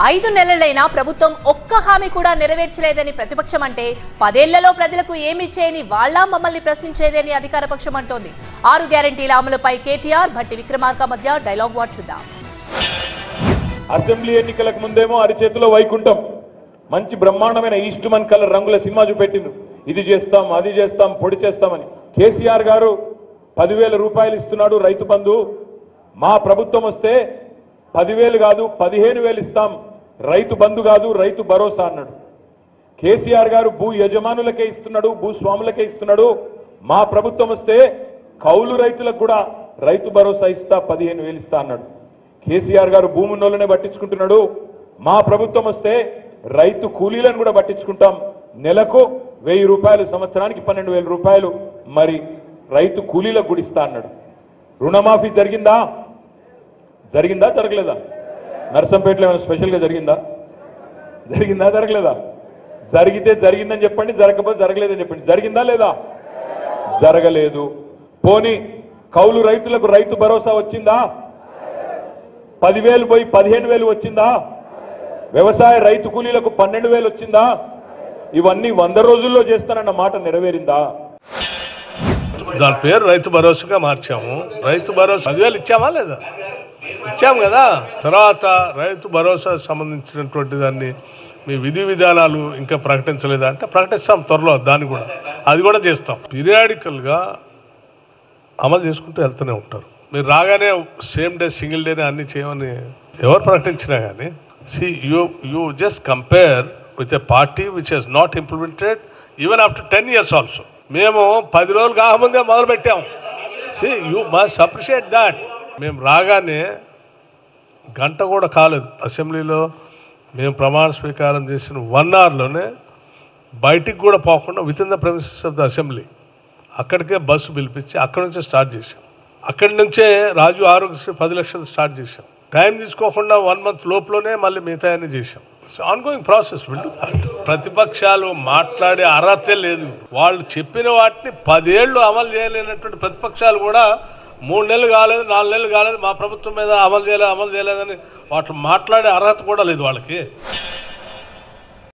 5 నెలలైనా ప్రభుత్వం ఒక్క హామీ కూడా నెరవేర్చలేదని ప్రతిపక్షం అంటే 10 ఏళ్లలో ప్రజలకు ఏమీ చేయని వాళ్ళ మమ్మల్ని ప్రశ్నించేదని అధికార పక్షం అంటోంది. 6 గ్యారెంటీల అమలుపై కేటీఆర్ భట్టి విక్రమార్క మధ్య డైలాగ్ వార్ చూద్దాం. అసెంబ్లీ ఎన్నికలకు ముందేమో అరిచేతిలో వైకుంఠం మంచి బ్రహ్మాండమైన ఈస్ట్మన్ కలర్ రంగుల సినిమా చూపెట్టిండ్రు. ఇది చేస్తాం అది చేస్తాం పొడి చేస్తామని. కేసీఆర్ గారు 10,000 రూపాయలు ఇస్తున్నాడు రైతు బంధు. మా ప్రభుత్వం వస్తే 10,000 కాదు 15,000 ఇస్తాం, రైతు బంధు కాదు రైతు భరోసా అన్నాడు. కేసీఆర్ గారు భూ యజమానులకే ఇస్తున్నాడు, భూస్వాములకే ఇస్తున్నాడు. మా ప్రభుత్వం వస్తే కౌలు రైతులకు కూడా రైతు భరోసా ఇస్తా 15,000 ఇస్తా అన్నాడు. కేసీఆర్ గారు భూమున్నోళ్ళనే పట్టించుకుంటున్నాడు. మా ప్రభుత్వం వస్తే రైతు కూలీలను కూడా పట్టించుకుంటాం, నెలకు 1,000 రూపాయలు, సంవత్సరానికి 12,000 రూపాయలు మరి రైతు కూలీలకు కూడా ఇస్తా అన్నాడు. రుణమాఫీ జరిగిందా జరగలేదా? నర్సంపేటలో ఏమైనా స్పెషల్గా జరిగిందా జరగలేదా? జరిగితే జరిగిందని చెప్పండి, జరగకపోతే జరగలేదని చెప్పండి. జరిగిందా లేదా? జరగలేదు. పోనీ కౌలు రైతులకు రైతు భరోసా వచ్చిందా? 10,000 పోయి 15,000 వచ్చిందా? వ్యవసాయ రైతు కూలీలకు 12,000 వచ్చిందా? ఇవన్నీ 100 రోజుల్లో చేస్తానన్న మాట నెరవేరిందా? దాని పేరు రైతు భరోసాగా మార్చాము. రైతు భరోసా 10,000 ఇచ్చామా లేదా? ఇచ్చాము కదా. తర్వాత రైతు భరోసా సంబంధించినటువంటి దాన్ని మీ విధి విధానాలు ఇంకా ప్రకటించలేదా అంటే ప్రకటిస్తాం త్వరలో. దాన్ని కూడా అది కూడా చేస్తాం. పీరియాడికల్గా అమలు చేసుకుంటూ వెళ్తూనే ఉంటారు. మీరు రాగానే సేమ్ డే సింగిల్ డేనే అన్ని చేయమని ఎవరు ప్రకటించినా కానీ you just compare with a party which has not implemented even after 10 years also. మేము 10 రోజులు కాకముందే మొదలు పెట్టాము. You must appreciate that. మేము రాగానే గంట కూడా కాలేదు అసెంబ్లీలో. మేము ప్రమాణ స్వీకారం చేసిన 1 hourలోనే బయటికి కూడా పోకుండా with in the premises of the assembly అక్కడికే బస్సు పిలిపించి అక్కడి నుంచే స్టార్ట్ చేశాం. అక్కడి నుంచే రాజు ఆరోగ్యశ్రీ 10 లక్షలు స్టార్ట్ చేశాం. టైం తీసుకోకుండా 1 month లోపలనే మళ్ళీ మిగతా అన్ని చేశాం. Ongoing process. ప్రతిపక్షాలు మాట్లాడే అర్హతే లేదు. వాళ్ళు చెప్పిన వాటిని 10 ఏళ్ళు అమలు చేయలేనటువంటి ప్రతిపక్షాలు కూడా 3 నెలలు కాలేదు 4 నెలలు కాలేదు మా ప్రభుత్వం మీద అమలు చేయలేదని వాటిని మాట్లాడే అర్హత కూడా లేదు వాళ్ళకి.